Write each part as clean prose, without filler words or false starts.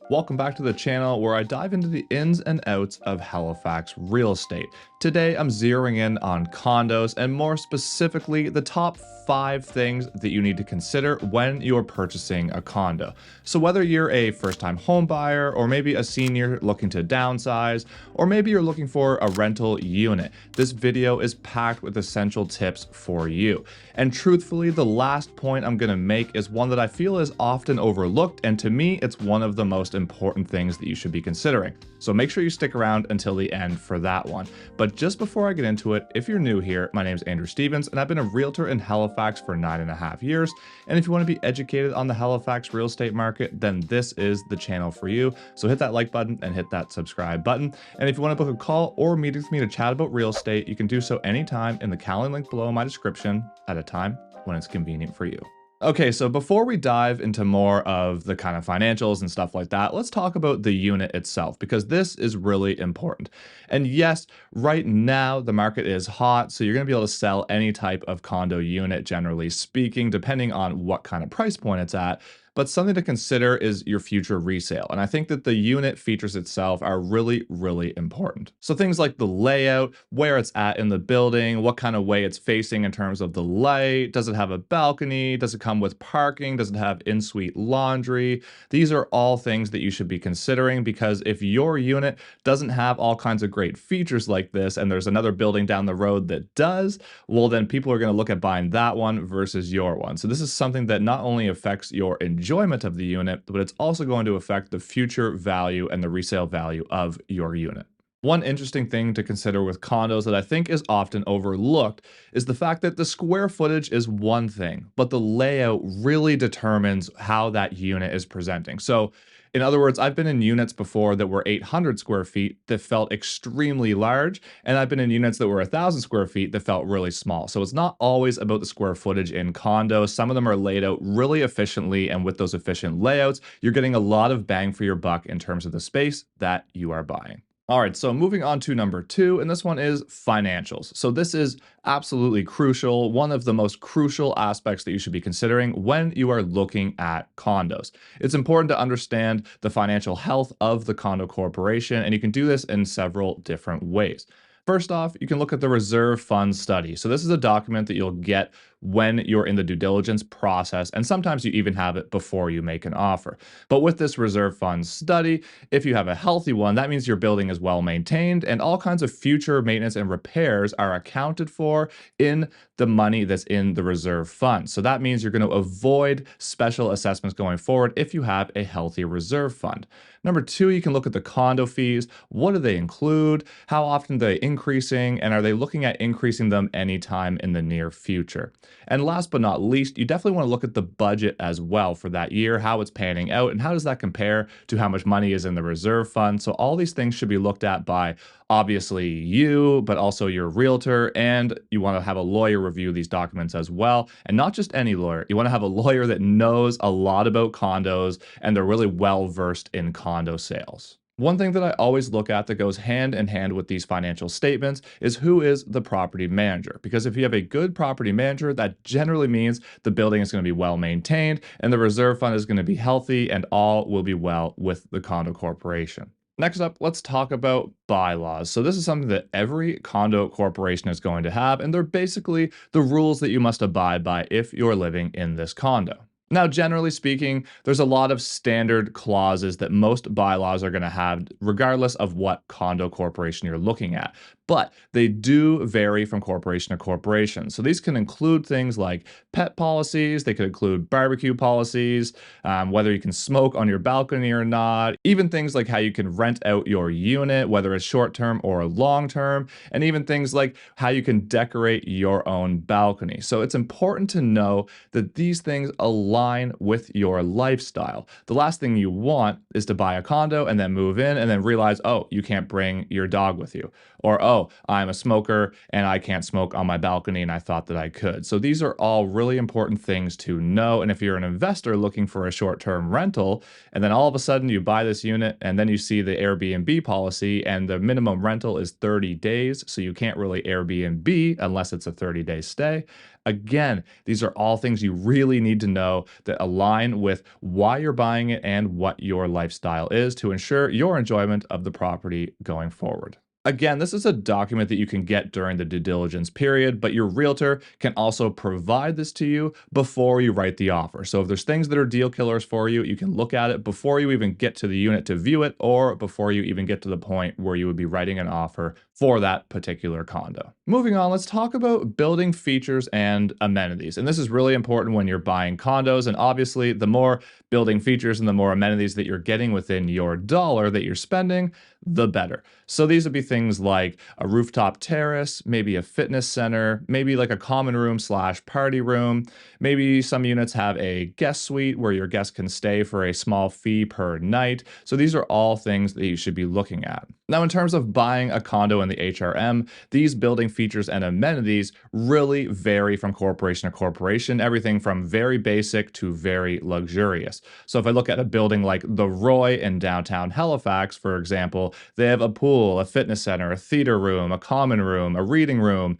Welcome back to the channel where I dive into the ins and outs of Halifax real estate. Today, I'm zeroing in on condos and more specifically, the top 5 things that you need to consider when you're purchasing a condo. So whether you're a first-time home buyer or maybe a senior looking to downsize, or maybe you're looking for a rental unit, this video is packed with essential tips for you. And truthfully, the last point I'm gonna make is one that I feel is often overlooked, and to me, it's one of the most important things that you should be considering. So make sure you stick around until the end for that one. But just before I get into it, if you're new here, my name is Andrew Stevens, and I've been a realtor in Halifax for 9.5 years. And if you want to be educated on the Halifax real estate market, then this is the channel for you. So hit that like button and hit that subscribe button. And if you want to book a call or meet with me to chat about real estate, you can do so anytime in the Calendar link below in my description at a time when it's convenient for you. Okay, so before we dive into more of the kind of financials and stuff like that, let's talk about the unit itself, because this is really important. And yes, right now the market is hot, so you're going to be able to sell any type of condo unit, generally speaking, depending on what kind of price point it's at. But something to consider is your future resale. And I think that the unit features itself are really, really important. So things like the layout, where it's at in the building, what kind of way it's facing in terms of the light, does it have a balcony, does it come with parking, does it have in-suite laundry? These are all things that you should be considering, because if your unit doesn't have all kinds of great features like this, and there's another building down the road that does, well, then people are going to look at buying that one versus your one. So this is something that not only affects your enjoyment of the unit, but it's also going to affect the future value and the resale value of your unit. One interesting thing to consider with condos that I think is often overlooked is the fact that the square footage is one thing, but the layout really determines how that unit is presenting. So in other words, I've been in units before that were 800 square feet that felt extremely large, and I've been in units that were 1,000 square feet that felt really small. So it's not always about the square footage in condos. Some of them are laid out really efficiently, and with those efficient layouts, you're getting a lot of bang for your buck in terms of the space that you are buying. All right, so moving on to number 2, and this one is financials. So this is absolutely crucial, one of the most crucial aspects that you should be considering when you are looking at condos. It's important to understand the financial health of the condo corporation, and you can do this in several different ways. First off, you can look at the reserve fund study. So this is a document that you'll get when you're in the due diligence process, and sometimes you even have it before you make an offer. But with this reserve fund study, if you have a healthy one, that means your building is well maintained and all kinds of future maintenance and repairs are accounted for in the money that's in the reserve fund. So that means you're going to avoid special assessments going forward if you have a healthy reserve fund. Number 2, you can look at the condo fees. What do they include? How often are they increasing? And are they looking at increasing them anytime in the near future? And last but not least, you definitely want to look at the budget as well for that year, how it's panning out, and how does that compare to how much money is in the reserve fund. So all these things should be looked at by obviously you, but also your realtor, and you want to have a lawyer review these documents as well. And not just any lawyer, you want to have a lawyer that knows a lot about condos and they're really well versed in condo sales. One thing that I always look at that goes hand in hand with these financial statements is who is the property manager. Because if you have a good property manager, that generally means the building is going to be well maintained and the reserve fund is going to be healthy and all will be well with the condo corporation. Next up, let's talk about bylaws. So this is something that every condo corporation is going to have, and they're basically the rules that you must abide by if you're living in this condo. Now, generally speaking, there's a lot of standard clauses that most bylaws are going to have, regardless of what condo corporation you're looking at. But they do vary from corporation to corporation. So these can include things like pet policies, they could include barbecue policies, whether you can smoke on your balcony or not, even things like how you can rent out your unit, whether it's short-term or long-term, and even things like how you can decorate your own balcony. So it's important to know that these things align with your lifestyle. The last thing you want is to buy a condo and then move in and then realize, oh, you can't bring your dog with you. Or, oh, I'm a smoker and I can't smoke on my balcony and I thought that I could. So these are all really important things to know. And if you're an investor looking for a short-term rental, and then all of a sudden you buy this unit and then you see the Airbnb policy and the minimum rental is 30 days, so you can't really Airbnb unless it's a 30-day stay. Again, these are all things you really need to know that align with why you're buying it and what your lifestyle is to ensure your enjoyment of the property going forward. Again, this is a document that you can get during the due diligence period, but your realtor can also provide this to you before you write the offer. So if there's things that are deal killers for you, you can look at it before you even get to the unit to view it, or before you even get to the point where you would be writing an offer for that particular condo. Moving on, let's talk about building features and amenities. And this is really important when you're buying condos. And obviously, the more building features and the more amenities that you're getting within your dollar that you're spending, the better. So these would be things like a rooftop terrace, maybe a fitness center, maybe like a common room slash party room. Maybe some units have a guest suite where your guests can stay for a small fee per night. So these are all things that you should be looking at. Now, in terms of buying a condo in the HRM, these building features and amenities really vary from corporation to corporation, everything from very basic to very luxurious. So if I look at a building like the Roy in downtown Halifax, for example, they have a pool, a fitness center, a theater room, a common room, a reading room,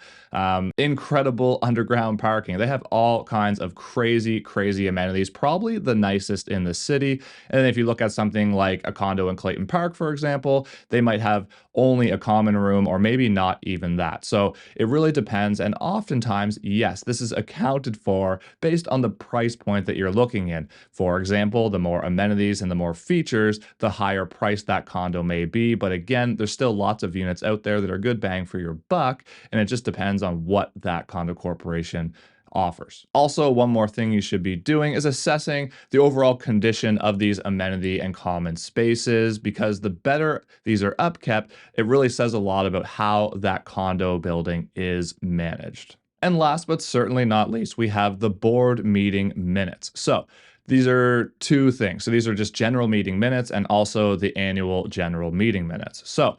incredible underground parking. They have all kinds of crazy, crazy amenities, probably the nicest in the city. And then if you look at something like a condo in Clayton Park, for example, they might have only a common room or maybe not even that. So it really depends. And oftentimes, yes, this is accounted for based on the price point that you're looking in. For example, the more amenities and the more features, the higher price that condo may be. But again, there's still lots of units out there that are good bang for your buck. And it just depends on what that condo corporation offers. Also, one more thing you should be doing is assessing the overall condition of these amenity and common spaces, because the better these are upkept, it really says a lot about how that condo building is managed. And last but certainly not least, we have the board meeting minutes. So these are two things. So these are just general meeting minutes and also the annual general meeting minutes. So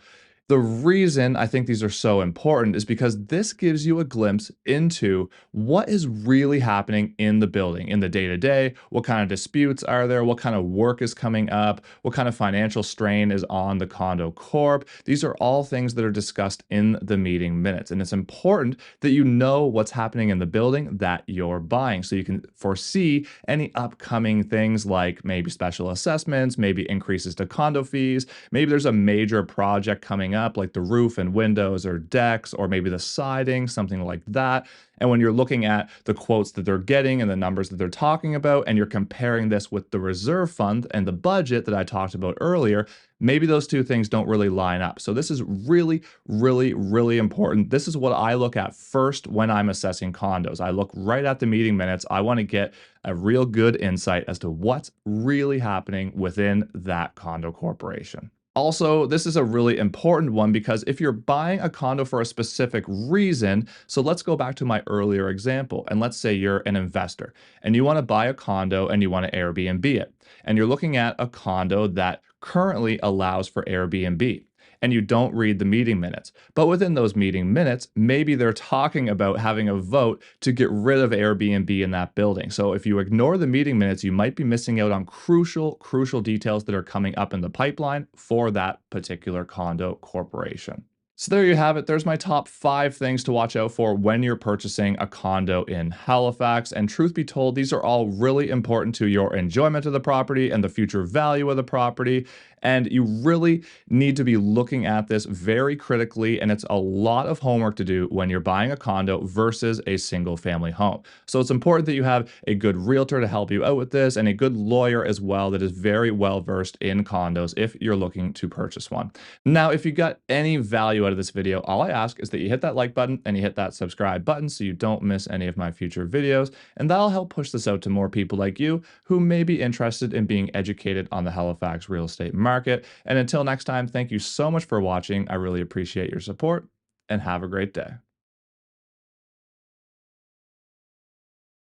the reason I think these are so important is because this gives you a glimpse into what is really happening in the building, in the day-to-day. What kind of disputes are there? What kind of work is coming up? What kind of financial strain is on the condo corp? These are all things that are discussed in the meeting minutes. And it's important that you know what's happening in the building that you're buying, so you can foresee any upcoming things like maybe special assessments, maybe increases to condo fees, maybe there's a major project coming up, like the roof and windows or decks, or maybe the siding, something like that. And when you're looking at the quotes that they're getting and the numbers that they're talking about, and you're comparing this with the reserve fund and the budget that I talked about earlier, maybe those two things don't really line up. So this is really, really, really important. This is what I look at first when I'm assessing condos. I look right at the meeting minutes. I want to get a real good insight as to what's really happening within that condo corporation. Also, this is a really important one because if you're buying a condo for a specific reason, so let's go back to my earlier example, and let's say you're an investor and you want to buy a condo and you want to Airbnb it, and you're looking at a condo that currently allows for Airbnb, and you don't read the meeting minutes. But within those meeting minutes, maybe they're talking about having a vote to get rid of Airbnb in that building. So if you ignore the meeting minutes, you might be missing out on crucial, crucial details that are coming up in the pipeline for that particular condo corporation. So there you have it. There's my top 5 things to watch out for when you're purchasing a condo in Halifax. And truth be told, these are all really important to your enjoyment of the property and the future value of the property. And you really need to be looking at this very critically. And it's a lot of homework to do when you're buying a condo versus a single family home. So it's important that you have a good realtor to help you out with this, and a good lawyer as well that is very well versed in condos if you're looking to purchase one. Now, if you got any value out of this video, all I ask is that you hit that like button and you hit that subscribe button so you don't miss any of my future videos. And that'll help push this out to more people like you who may be interested in being educated on the Halifax real estate market. And until next time, thank you so much for watching. I really appreciate your support, and have a great day.